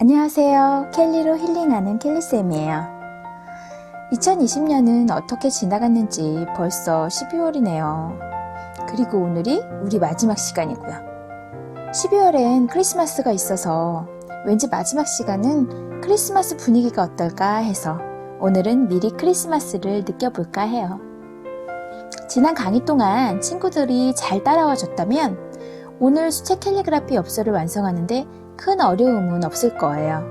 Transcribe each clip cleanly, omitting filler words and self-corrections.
안녕하세요. 켈리로 힐링하는 켈리쌤이에요. 2020년은 어떻게 지나갔는지 벌써 12월이네요. 그리고 오늘이 우리 마지막 시간이고요. 12월엔 크리스마스가 있어서 왠지 마지막 시간은 크리스마스 분위기가 어떨까 해서 오늘은 미리 크리스마스를 느껴볼까 해요. 지난 강의 동안 친구들이 잘 따라와 줬다면 오늘 수채 캘리그라피 엽서를 완성하는데 큰 어려움은 없을 거예요.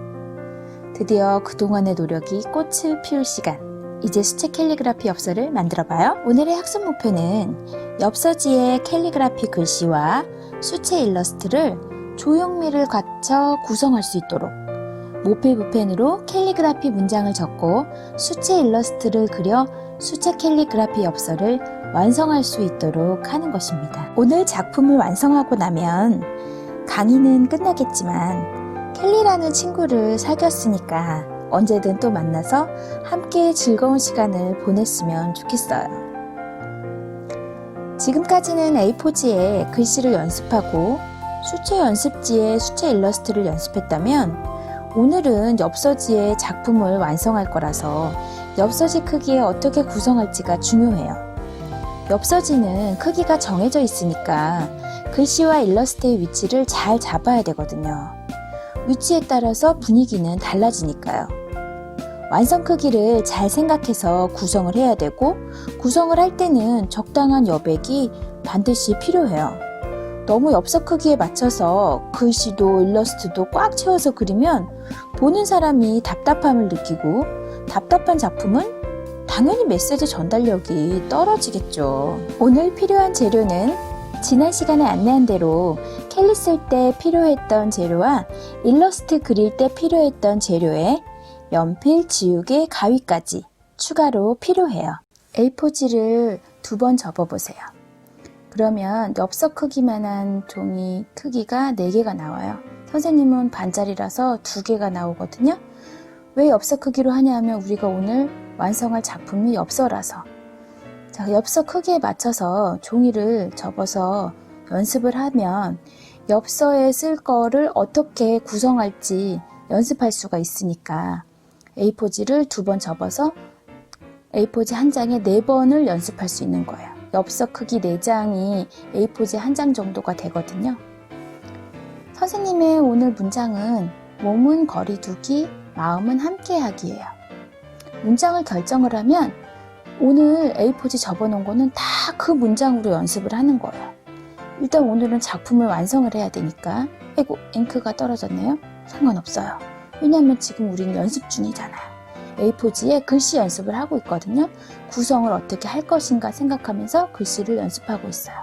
드디어 그동안의 노력이 꽃을 피울 시간. 이제 수채 캘리그라피 엽서를 만들어봐요. 오늘의 학습 목표는 엽서지의 캘리그라피 글씨와 수채 일러스트를 조형미를 갖춰 구성할 수 있도록 모필부펜으로 캘리그라피 문장을 적고 수채 일러스트를 그려 수채 캘리그라피 엽서를 완성할 수 있도록 하는 것입니다. 오늘 작품을 완성하고 나면 강의는 끝나겠지만 켈리라는 친구를 사귀었으니까 언제든 또 만나서 함께 즐거운 시간을 보냈으면 좋겠어요. 지금까지는 A4지에 글씨를 연습하고 수채 연습지에 수채 일러스트를 연습했다면 오늘은 엽서지에 작품을 완성할 거라서 엽서지 크기에 어떻게 구성할지가 중요해요. 엽서지는 크기가 정해져 있으니까 글씨와 일러스트의 위치를 잘 잡아야 되거든요. 위치에 따라서 분위기는 달라지니까요. 완성 크기를 잘 생각해서 구성을 해야 되고 구성을 할 때는 적당한 여백이 반드시 필요해요. 너무 엽서 크기에 맞춰서 글씨도 일러스트도 꽉 채워서 그리면 보는 사람이 답답함을 느끼고 답답한 작품은 당연히 메시지 전달력이 떨어지겠죠. 오늘 필요한 재료는 지난 시간에 안내한 대로 캘리 쓸 때 필요했던 재료와 일러스트 그릴 때 필요했던 재료에 연필, 지우개, 가위까지 추가로 필요해요. A4지를 2번 접어보세요. 그러면 엽서 크기만한 종이 크기가 4개가 나와요. 선생님은 반짜리라서 2개가 나오거든요. 왜 엽서 크기로 하냐 하면 우리가 오늘 완성할 작품이 엽서라서. 자, 엽서 크기에 맞춰서 종이를 접어서 연습을 하면 엽서에 쓸 거를 어떻게 구성할지 연습할 수가 있으니까 A4지를 2번 접어서 A4지 한 장에 4번을 연습할 수 있는 거예요. 엽서 크기 4장이 A4지 한 장 정도가 되거든요. 선생님의 오늘 문장은 몸은 거리두기, 마음은 함께하기예요. 문장을 결정을 하면 오늘 A4지 접어놓은 거는 다 그 문장으로 연습을 하는 거예요. 일단 오늘은 작품을 완성을 해야 되니까 아이고 잉크가 떨어졌네요. 상관없어요. 왜냐하면 지금 우리는 연습 중이잖아요. A4지에 글씨 연습을 하고 있거든요. 구성을 어떻게 할 것인가 생각하면서 글씨를 연습하고 있어요.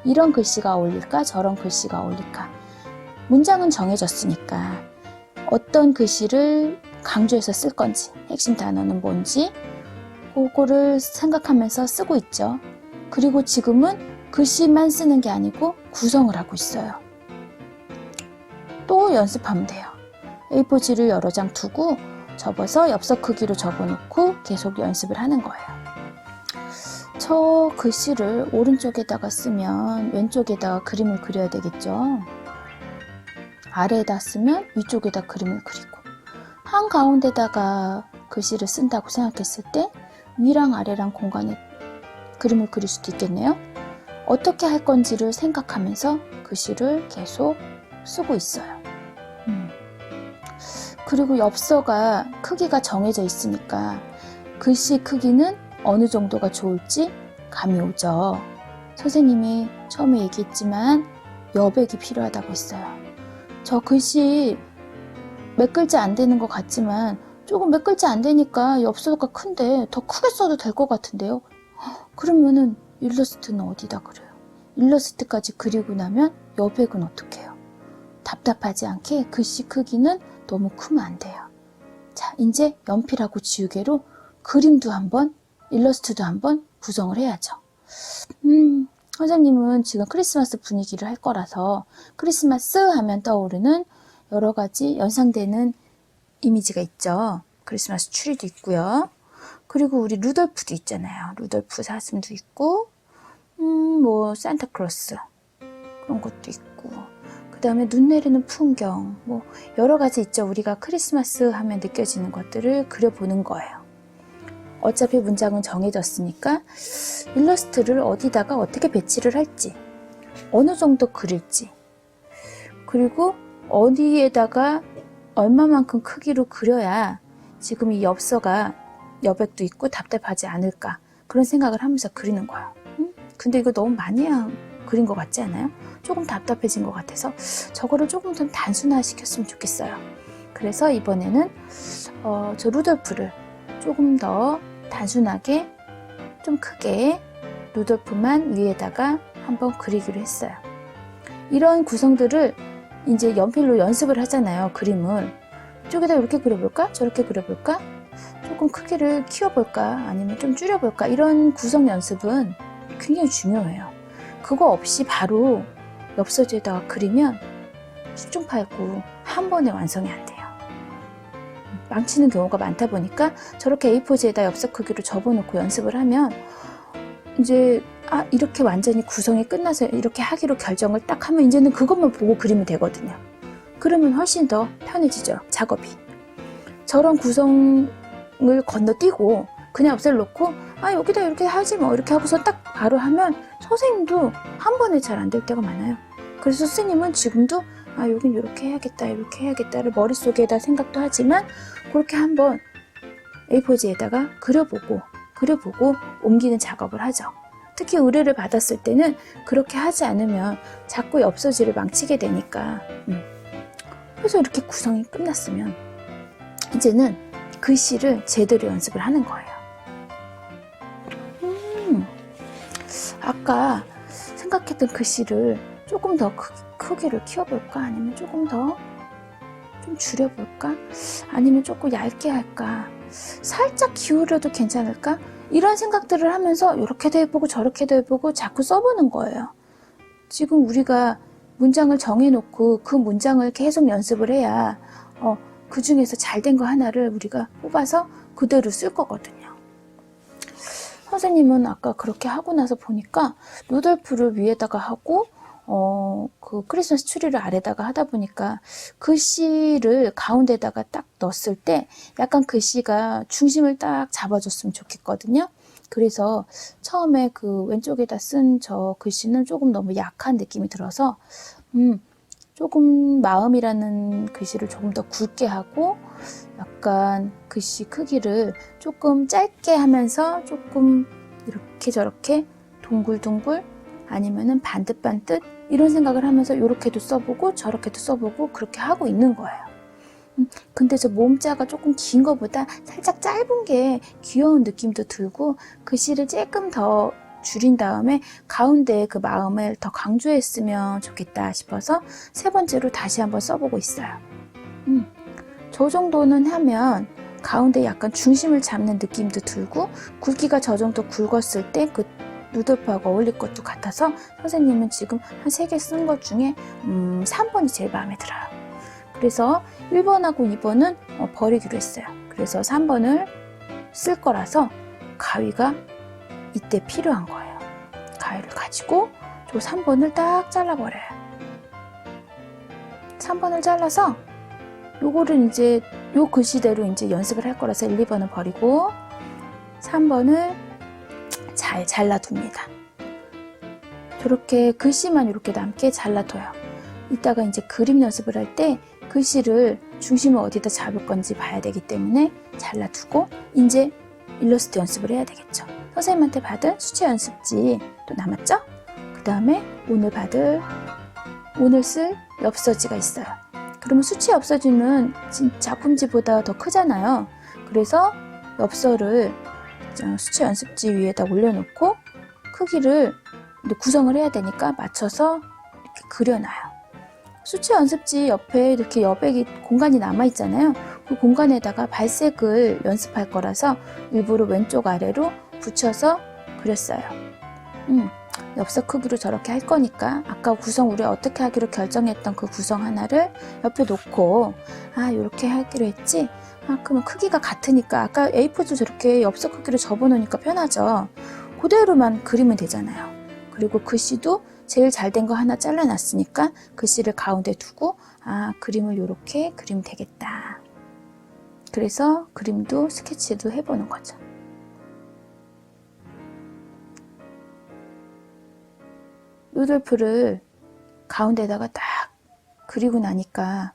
이런 글씨가 어울릴까 저런 글씨가 어울릴까. 문장은 정해졌으니까 어떤 글씨를 강조해서 쓸 건지 핵심 단어는 뭔지 그거를 생각하면서 쓰고 있죠. 그리고 지금은 글씨만 쓰는 게 아니고 구성을 하고 있어요. 또 연습하면 돼요. A4지를 여러 장 두고 접어서 엽서 크기로 접어놓고 계속 연습을 하는 거예요. 저 글씨를 오른쪽에다가 쓰면 왼쪽에다가 그림을 그려야 되겠죠. 아래에다 쓰면 위쪽에다 그림을 그리고 한가운데다가 글씨를 쓴다고 생각했을 때 위랑 아래랑 공간에 그림을 그릴 수도 있겠네요. 어떻게 할 건지를 생각하면서 글씨를 계속 쓰고 있어요. 그리고 엽서가 크기가 정해져 있으니까 글씨 크기는 어느 정도가 좋을지 감이 오죠. 선생님이 처음에 얘기했지만 여백이 필요하다고 했어요. 저 글씨 몇 글자 안 되는 것 같지만 조금 몇 글자 안 되니까 엽서가 큰데 더 크게 써도 될 것 같은데요. 그러면은 일러스트는 어디다 그려요? 일러스트까지 그리고 나면 여백은 어떻게 해요? 답답하지 않게 글씨 크기는 너무 크면 안 돼요. 자, 이제 연필하고 지우개로 그림도 한번 일러스트도 한번 구성을 해야죠. 선생님은 지금 크리스마스 분위기를 할 거라서 크리스마스 하면 떠오르는 여러 가지 연상되는 이미지가 있죠. 크리스마스 트리도 있고요. 그리고 우리 루돌프도 있잖아요. 루돌프 사슴도 있고 뭐 산타클로스 그런 것도 있고 그 다음에 눈 내리는 풍경, 뭐 여러 가지 있죠. 우리가 크리스마스 하면 느껴지는 것들을 그려보는 거예요. 어차피 문장은 정해졌으니까 일러스트를 어디다가 어떻게 배치를 할지, 어느 정도 그릴지, 그리고 어디에다가 얼마만큼 크기로 그려야 지금 이 엽서가 여백도 있고 답답하지 않을까, 그런 생각을 하면서 그리는 거예요. 근데 이거 너무 많이 그린 것 같지 않아요? 조금 답답해진 것 같아서 저거를 조금 더 단순화시켰으면 좋겠어요. 그래서 이번에는 저 루돌프를 조금 더 단순하게, 좀 크게 루돌프만 위에다가 한번 그리기로 했어요. 이런 구성들을 이제 연필로 연습을 하잖아요. 그림을 이쪽에다 이렇게 그려볼까? 저렇게 그려볼까? 조금 크기를 키워볼까? 아니면 좀 줄여볼까? 이런 구성 연습은 굉장히 중요해요. 그거 없이 바로 엽서지에다가 그리면 십중팔구 한 번에 완성이 안 돼요. 망치는 경우가 많다 보니까 저렇게 A4지에다 엽서 크기로 접어놓고 연습을 하면 이제 이렇게 완전히 구성이 끝나서 이렇게 하기로 결정을 딱 하면 이제는 그것만 보고 그리면 되거든요. 그러면 훨씬 더 편해지죠, 작업이. 저런 구성을 건너뛰고 그냥 엽서를 놓고 여기다 이렇게 하지 뭐 이렇게 하고서 딱 바로 하면 선생님도 한 번에 잘 안 될 때가 많아요. 그래서 선생님은 지금도 여긴 이렇게 해야겠다를 머릿속에다 생각도 하지만 그렇게 한번 A4지에다가 그려보고 옮기는 작업을 하죠. 특히 의뢰를 받았을 때는 그렇게 하지 않으면 자꾸 엽서지를 망치게 되니까. 그래서 이렇게 구성이 끝났으면 이제는 글씨를 제대로 연습을 하는 거예요. 아까 생각했던 글씨를 조금 더 크기를 키워볼까? 아니면 조금 더 좀 줄여볼까? 아니면 조금 얇게 할까? 살짝 기울여도 괜찮을까? 이런 생각들을 하면서 이렇게도 해보고 저렇게도 해보고 자꾸 써보는 거예요. 지금 우리가 문장을 정해놓고 그 문장을 계속 연습을 해야 그 중에서 잘된 거 하나를 우리가 뽑아서 그대로 쓸 거거든요. 선생님은 아까 그렇게 하고 나서 보니까 루돌프를 위에다가 하고 그 크리스마스 트리를 아래다가 하다 보니까 글씨를 가운데다가 딱 넣었을 때 약간 글씨가 중심을 딱 잡아줬으면 좋겠거든요. 그래서 처음에 그 왼쪽에다 쓴 저 글씨는 조금 너무 약한 느낌이 들어서 조금 마음이라는 글씨를 조금 더 굵게 하고 약간 글씨 크기를 조금 짧게 하면서 조금 이렇게 저렇게 동글동글 아니면은 반듯반듯 이런 생각을 하면서 이렇게도 써보고 저렇게도 써보고 그렇게 하고 있는 거예요. 근데 저 몸자가 조금 긴 거보다 살짝 짧은 게 귀여운 느낌도 들고 글씨를 조금 더 줄인 다음에 가운데에 그 마음을 더 강조했으면 좋겠다 싶어서 세 번째로 다시 한번 써보고 있어요. 저 정도는 하면 가운데 약간 중심을 잡는 느낌도 들고 굵기가 저 정도 굵었을 때 그 루돌프하고 어울릴 것도 같아서 선생님은 지금 한 3개 쓴 것 중에 3번이 제일 마음에 들어요. 그래서 1번하고 2번은 버리기로 했어요. 그래서 3번을 쓸 거라서 가위가 이때 필요한 거예요. 가위를 가지고 저 3번을 딱 잘라버려요. 3번을 잘라서 요거를 이제 요 글씨대로 이제 연습을 할 거라서 1, 2번은 버리고 3번을 잘 잘라둡니다. 저렇게 글씨만 이렇게 남게 잘라둬요. 이따가 이제 그림 연습을 할 때 글씨를 중심을 어디다 잡을 건지 봐야 되기 때문에 잘라두고 이제 일러스트 연습을 해야 되겠죠. 선생님한테 받은 수채 연습지 또 남았죠? 그 다음에 오늘 쓸 엽서지가 있어요. 그러면 수채 엽서지는 작품지보다 더 크잖아요. 그래서 엽서를 수채 연습지 위에다 올려놓고 크기를 구성을 해야 되니까 맞춰서 이렇게 그려놔요. 수채 연습지 옆에 이렇게 여백이 공간이 남아있잖아요. 그 공간에다가 발색을 연습할 거라서 일부러 왼쪽 아래로 붙여서 그렸어요. 엽서 크기로 저렇게 할 거니까 아까 구성 우리 어떻게 하기로 결정했던 그 구성 하나를 옆에 놓고 이렇게 하기로 했지? 그러면 크기가 같으니까 아까 A4도 저렇게 엽서 크기로 접어놓으니까 편하죠. 그대로만 그리면 되잖아요. 그리고 글씨도 제일 잘 된 거 하나 잘라놨으니까 글씨를 가운데 두고 그림을 이렇게 그리면 되겠다. 그래서 그림도 스케치도 해보는 거죠. 루돌프를 가운데다가 딱 그리고 나니까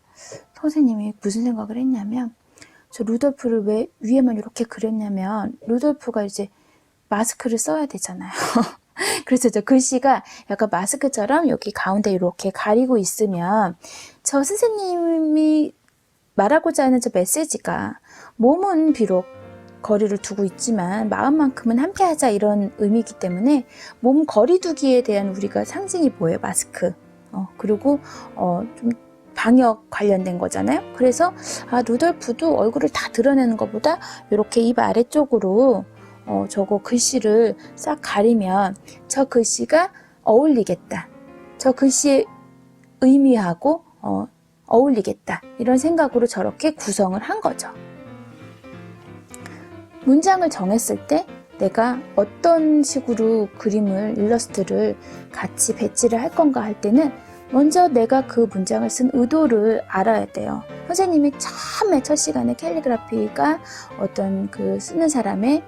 선생님이 무슨 생각을 했냐면, 저 루돌프를 왜 위에만 이렇게 그렸냐면, 루돌프가 이제 마스크를 써야 되잖아요. 그래서 저 글씨가 약간 마스크처럼 여기 가운데 이렇게 가리고 있으면 저 선생님이 말하고자 하는 저 메시지가 몸은 비록 거리를 두고 있지만 마음만큼은 함께하자, 이런 의미이기 때문에 몸 거리두기에 대한 우리가 상징이 뭐예요? 마스크. 그리고 좀 방역 관련된 거잖아요. 그래서 루돌프도 얼굴을 다 드러내는 것보다 이렇게 입 아래쪽으로 저거 글씨를 싹 가리면 저 글씨가 어울리겠다, 저 글씨의 의미하고 어울리겠다, 이런 생각으로 저렇게 구성을 한 거죠. 문장을 정했을 때 내가 어떤 식으로 그림을, 일러스트를 같이 배치를 할 건가 할 때는 먼저 내가 그 문장을 쓴 의도를 알아야 돼요. 선생님이 처음에 첫 시간에 캘리그라피가 어떤 그 쓰는 사람의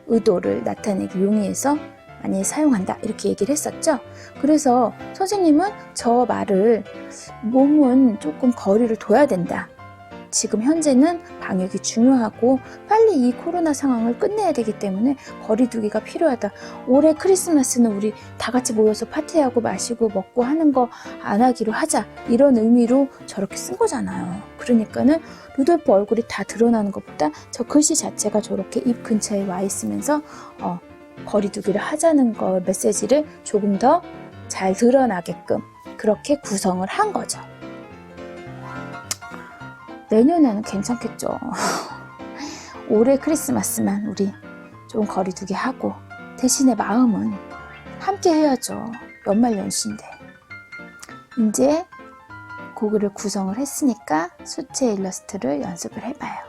의도를 나타내기 용이해서 많이 사용한다, 이렇게 얘기를 했었죠. 그래서 선생님은 저 말을 몸은 조금 거리를 둬야 된다, 지금 현재는 방역이 중요하고 빨리 이 코로나 상황을 끝내야 되기 때문에 거리두기가 필요하다, 올해 크리스마스는 우리 다 같이 모여서 파티하고 마시고 먹고 하는 거 안 하기로 하자, 이런 의미로 저렇게 쓴 거잖아요. 그러니까는 루돌프 얼굴이 다 드러나는 것보다 저 글씨 자체가 저렇게 입 근처에 와 있으면서 거리두기를 하자는 거 메시지를 조금 더 잘 드러나게끔 그렇게 구성을 한 거죠. 내년에는 괜찮겠죠. 올해 크리스마스만 우리 좀 거리두기 하고 대신에 마음은 함께 해야죠. 연말연시인데. 이제 그거를 구성을 했으니까 수채 일러스트를 연습을 해봐요.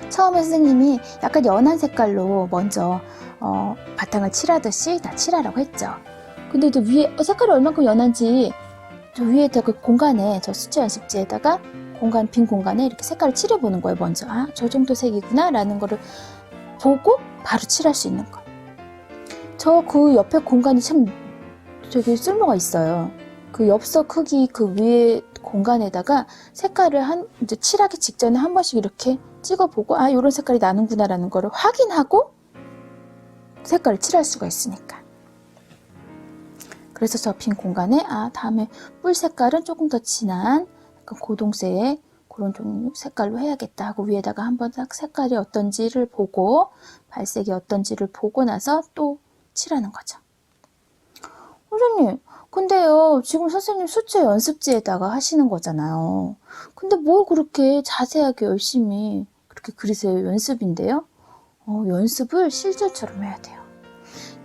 처음에 선생님이 약간 연한 색깔로 먼저 바탕을 칠하듯이 다 칠하라고 했죠. 근데 또 위에 색깔이 얼만큼 연한지 저 위에다가 공간에, 저 수채 연습지에다가 빈 공간에 이렇게 색깔을 칠해보는 거예요. 먼저 저 정도 색이구나 라는 거를 보고 바로 칠할 수 있는 거예요. 저 그 옆에 공간이 참 되게 쓸모가 있어요. 그 엽서 크기 그 위에 공간에다가 색깔을 이제 칠하기 직전에 한 번씩 이렇게 찍어보고 이런 색깔이 나는구나 라는 거를 확인하고 색깔을 칠할 수가 있으니까. 그래서 저 빈 공간에 다음에 뿔 색깔은 조금 더 진한 약간 고동색의 그런 종류 색깔로 해야겠다 하고 위에다가 한번 딱 색깔이 어떤지를 보고 발색이 어떤지를 보고 나서 또 칠하는 거죠. 선생님, 근데요, 지금 선생님 수채 연습지에다가 하시는 거잖아요. 근데 뭘 그렇게 자세하게 열심히 그렇게 그리세요? 연습인데요? 연습을 실전처럼 해야 돼요.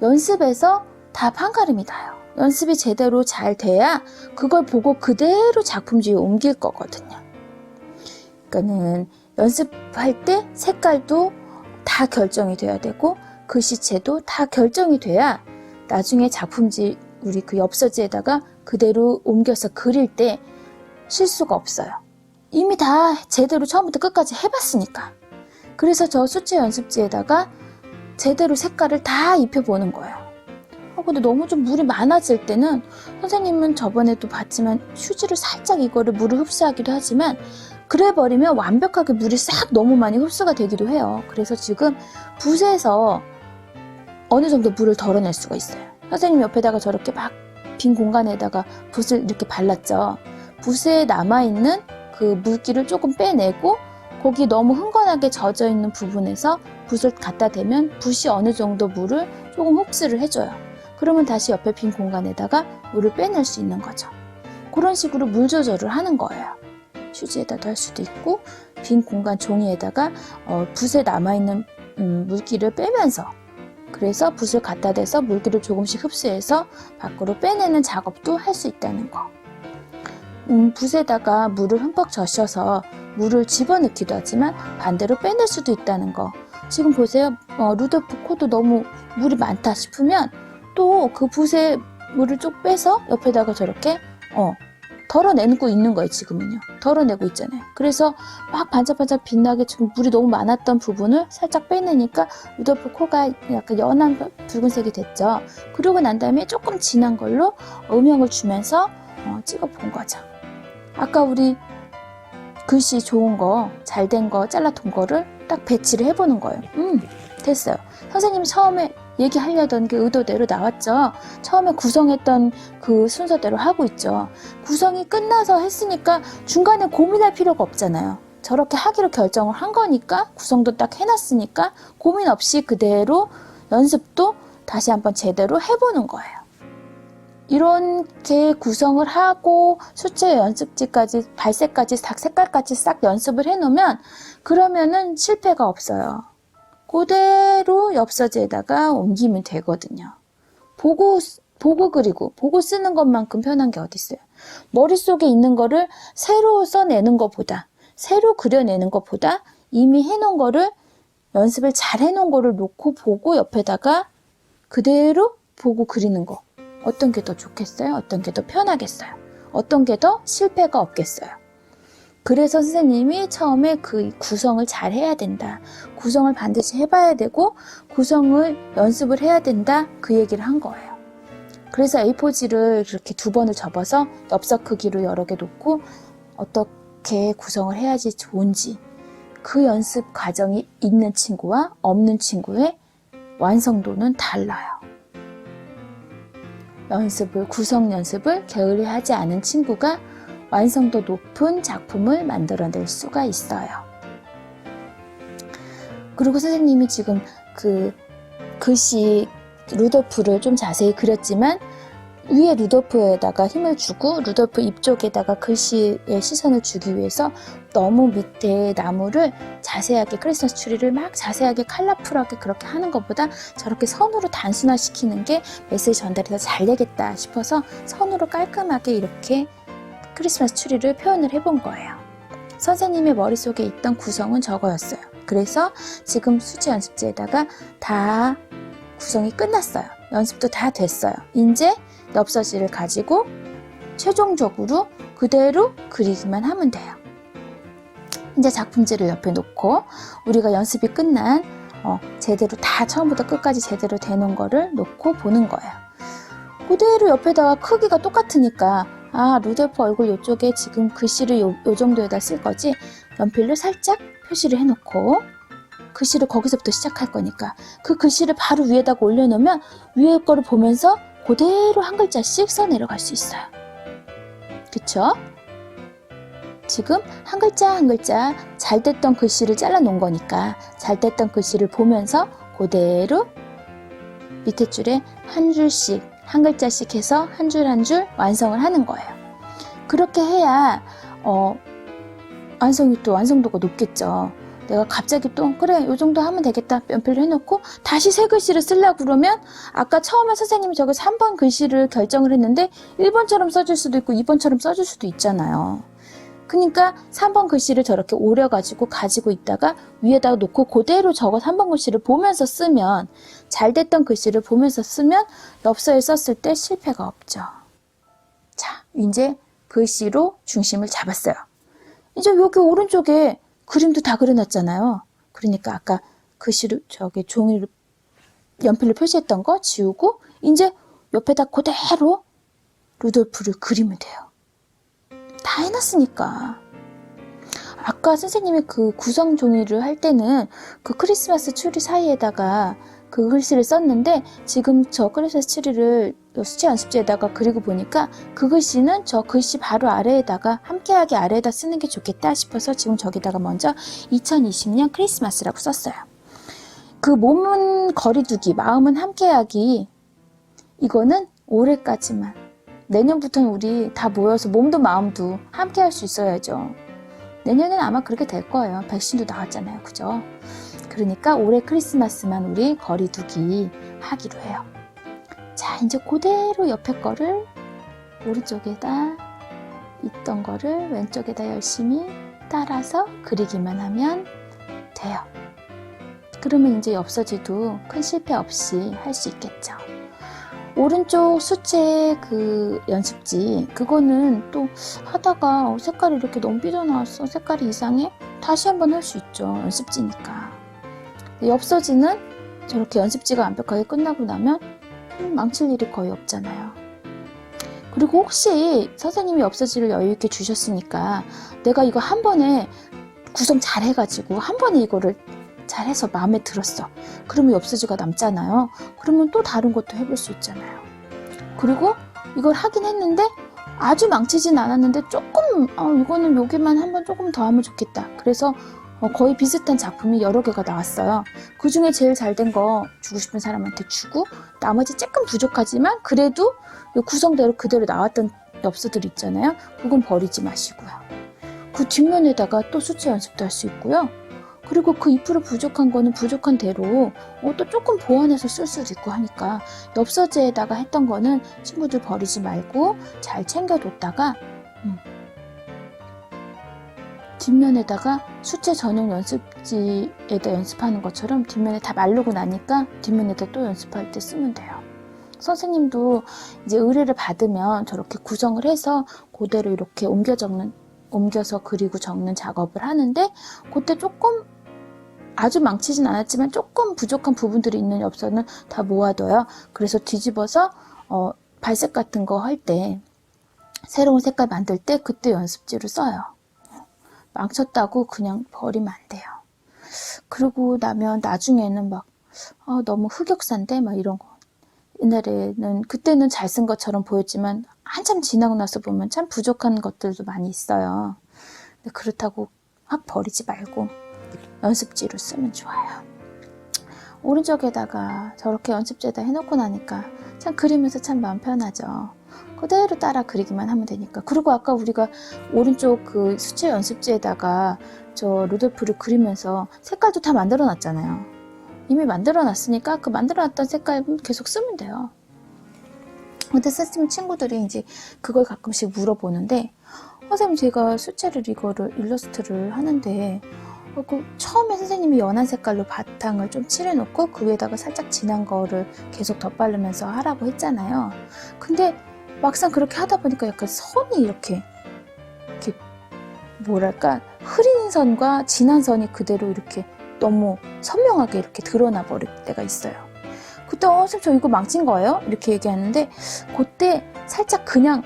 연습에서 답 한 가름이 나요. 연습이 제대로 잘 돼야 그걸 보고 그대로 작품지에 옮길 거거든요. 그러니까는 연습할 때 색깔도 다 결정이 돼야 되고 글씨체도 다 결정이 돼야 나중에 작품지, 우리 그 엽서지에다가 그대로 옮겨서 그릴 때 실수가 없어요. 이미 다 제대로 처음부터 끝까지 해봤으니까. 그래서 저 수채 연습지에다가 제대로 색깔을 다 입혀보는 거예요. 근데 너무 좀 물이 많아질 때는 선생님은 저번에도 봤지만 휴지로 살짝 이거를 물을 흡수하기도 하지만 그래 버리면 완벽하게 물이 싹 너무 많이 흡수가 되기도 해요. 그래서 지금 붓에서 어느 정도 물을 덜어낼 수가 있어요. 선생님 옆에다가 저렇게 막 빈 공간에다가 붓을 이렇게 발랐죠. 붓에 남아있는 그 물기를 조금 빼내고 거기 너무 흥건하게 젖어 있는 부분에서 붓을 갖다 대면 붓이 어느 정도 물을 조금 흡수를 해줘요. 그러면 다시 옆에 빈 공간에다가 물을 빼낼 수 있는 거죠. 그런 식으로 물 조절을 하는 거예요. 휴지에다도 할 수도 있고 빈 공간 종이에다가 붓에 남아있는 물기를 빼면서, 그래서 붓을 갖다 대서 물기를 조금씩 흡수해서 밖으로 빼내는 작업도 할 수 있다는 거. 붓에다가 물을 흠뻑 적셔서 물을 집어넣기도 하지만 반대로 빼낼 수도 있다는 거. 지금 보세요. 루돌프 코도 너무 물이 많다 싶으면 또 그 붓에 물을 쭉 빼서 옆에다가 저렇게 덜어내고 있는 거예요. 지금은요. 덜어내고 있잖아요. 그래서 막 반짝반짝 빛나게 지금 물이 너무 많았던 부분을 살짝 빼내니까 루돌프 코가 약간 연한 붉은색이 됐죠. 그러고 난 다음에 조금 진한 걸로 음영을 주면서 찍어 본 거죠. 아까 우리 글씨 좋은 거, 잘 된 거, 잘라둔 거를 딱 배치를 해보는 거예요. 됐어요. 선생님이 처음에 얘기하려던 게 의도대로 나왔죠. 처음에 구성했던 그 순서대로 하고 있죠. 구성이 끝나서 했으니까 중간에 고민할 필요가 없잖아요. 저렇게 하기로 결정을 한 거니까, 구성도 딱 해놨으니까 고민 없이 그대로 연습도 다시 한번 제대로 해보는 거예요. 이렇게 구성을 하고 수채 연습지까지, 발색까지, 색깔까지 싹 연습을 해놓으면 그러면은 실패가 없어요. 그대로 엽서지에다가 옮기면 되거든요. 보고 그리고 보고 쓰는 것만큼 편한 게 어디 있어요. 머릿속에 있는 거를 새로 써내는 것보다, 새로 그려내는 것보다 이미 해놓은 거를, 연습을 잘 해놓은 거를 놓고 보고 옆에다가 그대로 보고 그리는 거. 어떤 게 더 좋겠어요? 어떤 게 더 편하겠어요? 어떤 게 더 실패가 없겠어요? 그래서 선생님이 처음에 그 구성을 잘 해야 된다. 구성을 반드시 해봐야 되고 구성을 연습을 해야 된다. 그 얘기를 한 거예요. 그래서 A4지를 이렇게 2번을 접어서 엽서 크기로 여러 개 놓고 어떻게 구성을 해야지 좋은지, 그 연습 과정이 있는 친구와 없는 친구의 완성도는 달라요. 구성 연습을 게을리 하지 않은 친구가 완성도 높은 작품을 만들어낼 수가 있어요. 그리고 선생님이 지금 그 글씨 루돌프를 좀 자세히 그렸지만 위에 루돌프에다가 힘을 주고 루돌프 입 쪽에다가 글씨의 시선을 주기 위해서 너무 밑에 나무를 자세하게, 크리스마스 트리를 막 자세하게 컬러풀하게 그렇게 하는 것보다 저렇게 선으로 단순화시키는 게 메시지 전달이 더 잘 되겠다 싶어서 선으로 깔끔하게 이렇게 크리스마스 트리를 표현을 해본 거예요. 선생님의 머릿속에 있던 구성은 저거였어요. 그래서 지금 수채 연습지에다가 다 구성이 끝났어요. 연습도 다 됐어요. 이제 엽서지를 가지고 최종적으로 그대로 그리기만 하면 돼요. 이제 작품지를 옆에 놓고 우리가 연습이 끝난 제대로 다 처음부터 끝까지 제대로 되는 거를 놓고 보는 거예요. 그대로 옆에다가 크기가 똑같으니까 루돌프 얼굴 이쪽에 지금 글씨를 요 정도에다 쓸 거지, 연필로 살짝 표시를 해놓고 글씨를 거기서부터 시작할 거니까 그 글씨를 바로 위에다가 올려놓으면 위에 거를 보면서 그대로 한 글자씩 써 내려갈 수 있어요. 그쵸? 지금 한 글자 한 글자 잘 됐던 글씨를 잘라 놓은 거니까 잘 됐던 글씨를 보면서 그대로 밑에 줄에 한 줄씩, 한 글자씩 해서 한 줄 한 줄 완성을 하는 거예요. 그렇게 해야 완성도가 높겠죠. 내가 갑자기 또 그래 요 정도 하면 되겠다 연필로 해놓고 다시 새 글씨를 쓰려고 그러면 아까 처음에 선생님이 저기서 3번 글씨를 결정을 했는데 1번처럼 써줄 수도 있고 2번처럼 써줄 수도 있잖아요. 그러니까 3번 글씨를 저렇게 오려가지고 가지고 있다가 위에다가 놓고 그대로 저거 3번 글씨를 보면서 쓰면, 잘 됐던 글씨를 보면서 쓰면 엽서에 썼을 때 실패가 없죠. 자, 이제 글씨로 중심을 잡았어요. 이제 여기 오른쪽에 그림도 다 그려놨잖아요. 그러니까 아까 글씨로 저기 종이로 연필로 표시했던 거 지우고 이제 옆에다 그대로 루돌프를 그리면 돼요. 다 해놨으니까. 아까 선생님이 그 구성 종이를 할 때는 그 크리스마스 트리 사이에다가 그 글씨를 썼는데 지금 저 크리스마스 트리를 수채 연습지에다가 그리고 보니까 그 글씨는 저 글씨 바로 아래에다가 함께하기 아래에다 쓰는 게 좋겠다 싶어서 지금 저기다가 먼저 2020년 크리스마스라고 썼어요. 그 몸은 거리두기, 마음은 함께하기, 이거는 올해까지만. 내년부터는 우리 다 모여서 몸도 마음도 함께 할 수 있어야죠. 내년에는 아마 그렇게 될 거예요. 백신도 나왔잖아요. 그죠? 그러니까 올해 크리스마스만 우리 거리두기 하기로 해요. 자, 이제 그대로 옆에 거를 오른쪽에다 있던 거를 왼쪽에다 열심히 따라서 그리기만 하면 돼요. 그러면 이제 엽서지도 큰 실패 없이 할 수 있겠죠. 오른쪽 수채 그 연습지, 그거는 또 하다가 색깔이 이렇게 너무 삐져나왔어, 색깔이 이상해, 다시 한번 할 수 있죠. 연습지니까. 엽서지는 저렇게 연습지가 완벽하게 끝나고 나면 망칠 일이 거의 없잖아요. 그리고 혹시 선생님이 엽서지를 여유있게 주셨으니까 내가 이거 한 번에 구성 잘 해가지고 한 번에 이거를 잘해서 마음에 들었어. 그러면 엽서지가 남잖아요. 그러면 또 다른 것도 해볼 수 있잖아요. 그리고 이걸 하긴 했는데 아주 망치진 않았는데 조금 이거는 여기만 한번 조금 더 하면 좋겠다. 그래서 거의 비슷한 작품이 여러 개가 나왔어요. 그 중에 제일 잘 된 거 주고 싶은 사람한테 주고, 나머지 조금 부족하지만 그래도 구성대로 그대로 나왔던 엽서들 있잖아요. 그건 버리지 마시고요. 그 뒷면에다가 또 수채 연습도 할 수 있고요. 그리고 그 2% 부족한 거는 부족한 대로 또 조금 보완해서 쓸 수도 있고 하니까 엽서지에다가 했던 거는 친구들 버리지 말고 잘 챙겨뒀다가 뒷면에다가 수채 전용 연습지에다 연습하는 것처럼 뒷면에 다 마르고 나니까 뒷면에다 또 연습할 때 쓰면 돼요. 선생님도 이제 의뢰를 받으면 저렇게 구성을 해서 그대로 이렇게 옮겨서 그리고 적는 작업을 하는데, 그때 조금 아주 망치진 않았지만 조금 부족한 부분들이 있는 엽서는 다 모아둬요. 그래서 뒤집어서 발색 같은 거 할 때, 새로운 색깔 만들 때 그때 연습지를 써요. 망쳤다고 그냥 버리면 안 돼요. 그러고 나면 나중에는 막 너무 흑역사인데 막 이런 거, 옛날에는 그때는 잘 쓴 것처럼 보였지만 한참 지나고 나서 보면 참 부족한 것들도 많이 있어요. 근데 그렇다고 확 버리지 말고 연습지로 쓰면 좋아요. 오른쪽에다가 저렇게 연습지에다 해놓고 나니까 참 그리면서 참 마음 편하죠. 그대로 따라 그리기만 하면 되니까. 그리고 아까 우리가 오른쪽 그 수채 연습지에다가 저 루돌프를 그리면서 색깔도 다 만들어 놨잖아요. 이미 만들어 놨으니까 그 만들어 놨던 색깔 계속 쓰면 돼요. 근데 선생님 친구들이 이제 그걸 가끔씩 물어보는데, 선생님 제가 수채를 이거를 일러스트를 하는데 처음에 선생님이 연한 색깔로 바탕을 좀 칠해놓고 그 위에다가 살짝 진한 거를 계속 덧바르면서 하라고 했잖아요. 근데 막상 그렇게 하다 보니까 약간 선이 이렇게 뭐랄까 흐린 선과 진한 선이 그대로 이렇게 너무 선명하게 이렇게 드러나 버릴 때가 있어요. 그때 선생님 저 이거 망친 거예요? 이렇게 얘기하는데, 그때 살짝 그냥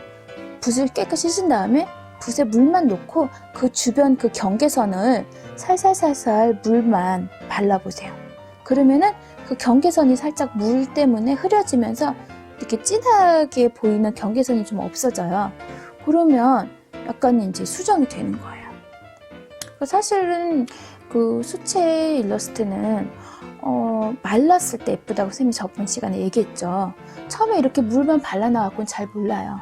붓을 깨끗이 씻은 다음에 붓에 물만 놓고 그 주변 그 경계선을 살살살살 물만 발라보세요. 그러면은 그 경계선이 살짝 물 때문에 흐려지면서 이렇게 진하게 보이는 경계선이 좀 없어져요. 그러면 약간 이제 수정이 되는 거예요. 사실은 그 수채 일러스트는 말랐을 때 예쁘다고 선생님이 저번 시간에 얘기했죠. 처음에 이렇게 물만 발라놔갖고는 잘 몰라요.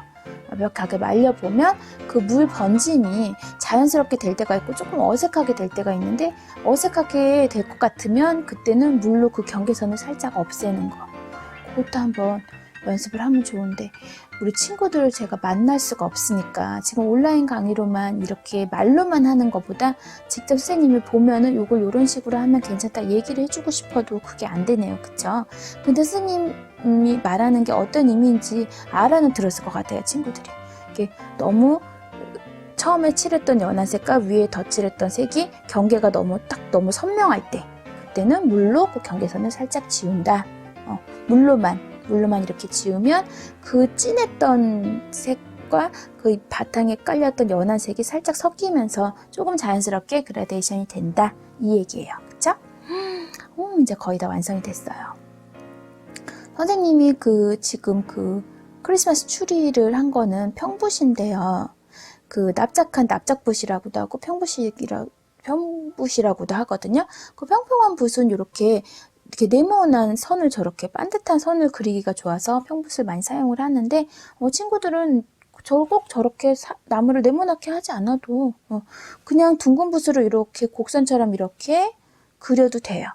완벽하게 말려보면 그 물 번짐이 자연스럽게 될 때가 있고 조금 어색하게 될 때가 있는데, 어색하게 될 것 같으면 그때는 물로 그 경계선을 살짝 없애는 거, 그것도 한번 연습을 하면 좋은데, 우리 친구들을 제가 만날 수가 없으니까 지금 온라인 강의로만 이렇게 말로만 하는 것보다 직접 선생님을 보면은 요걸 요런 식으로 하면 괜찮다 얘기를 해주고 싶어도 그게 안 되네요. 그쵸? 근데 선생님이 말하는 게 어떤 의미인지 알아는 들었을 것 같아요. 친구들이 이게 너무 처음에 칠했던 연한 색깔 위에 덧칠했던 색이 경계가 너무 선명할 때, 그때는 물로 그 경계선을 살짝 지운다. 물로만 이렇게 지우면 그 진했던 색과 그 바탕에 깔렸던 연한 색이 살짝 섞이면서 조금 자연스럽게 그라데이션이 된다, 이 얘기예요. 그쵸? 이제 거의 다 완성이 됐어요. 선생님이 지금 크리스마스 추리를 한 거는 평붓인데요. 그 납작한 납작붓이라고도 하고 평붓이라고도 하거든요. 그 평평한 붓은 이렇게 네모난 선을, 저렇게 반듯한 선을 그리기가 좋아서 평붓을 많이 사용을 하는데, 친구들은 꼭 저렇게 나무를 네모나게 하지 않아도 그냥 둥근 붓으로 이렇게 곡선처럼 이렇게 그려도 돼요.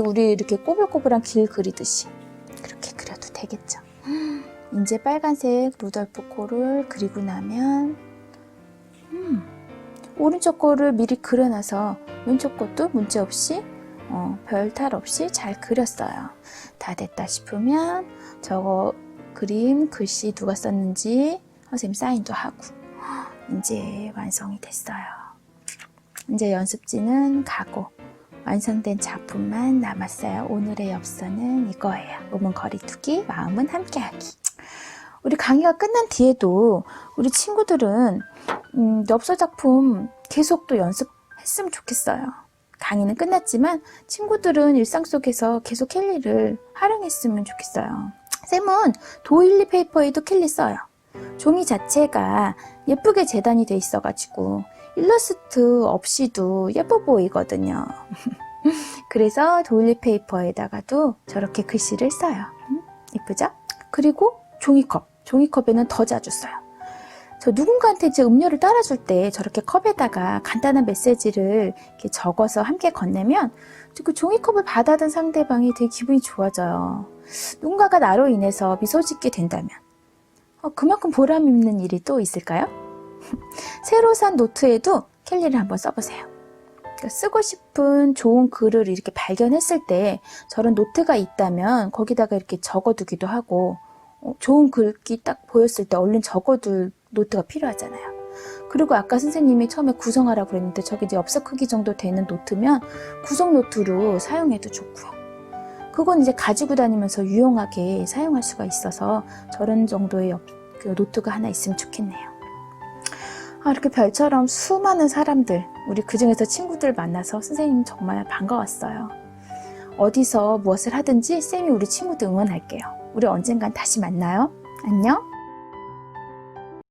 우리 이렇게 꼬불꼬불한 길 그리듯이 그렇게 그려도 되겠죠. 이제 빨간색 루돌프 코를 그리고 나면 오른쪽 코를 미리 그려놔서 왼쪽 것도 문제없이 별 탈 없이 잘 그렸어요. 다 됐다 싶으면 저거 그림, 글씨 누가 썼는지 선생님 사인도 하고 이제 완성이 됐어요. 이제 연습지는 가고 완성된 작품만 남았어요. 오늘의 엽서는 이거예요. 몸은 거리두기, 마음은 함께하기. 우리 강의가 끝난 뒤에도 우리 친구들은 엽서 작품 계속 또 연습했으면 좋겠어요. 강의는 끝났지만 친구들은 일상 속에서 계속 캘리를 활용했으면 좋겠어요. 쌤은 도일리 페이퍼에도 캘리 써요. 종이 자체가 예쁘게 재단이 돼 있어가지고 일러스트 없이도 예뻐 보이거든요. 그래서 도일리 페이퍼에다가도 저렇게 글씨를 써요. 예쁘죠? 그리고 종이컵에는 더 자주 써요. 저 누군가한테 이제 음료를 따라줄 때 저렇게 컵에다가 간단한 메시지를 이렇게 적어서 함께 건네면 그 종이컵을 받아든 상대방이 되게 기분이 좋아져요. 누군가가 나로 인해서 미소 짓게 된다면 그만큼 보람 있는 일이 또 있을까요? 새로 산 노트에도 캘리를 한번 써보세요. 그러니까 쓰고 싶은 좋은 글을 이렇게 발견했을 때 저런 노트가 있다면 거기다가 이렇게 적어두기도 하고 좋은 글귀 딱 보였을 때 얼른 적어둘 노트가 필요하잖아요. 그리고 아까 선생님이 처음에 구성하라고 그랬는데 저게 이제 엽서 크기 정도 되는 노트면 구성 노트로 사용해도 좋고요. 그건 이제 가지고 다니면서 유용하게 사용할 수가 있어서 저런 정도의 그 노트가 하나 있으면 좋겠네요. 이렇게 별처럼 수많은 사람들, 우리 그중에서 친구들 만나서 선생님 정말 반가웠어요. 어디서 무엇을 하든지 쌤이 우리 친구들 응원할게요. 우리 언젠간 다시 만나요. 안녕.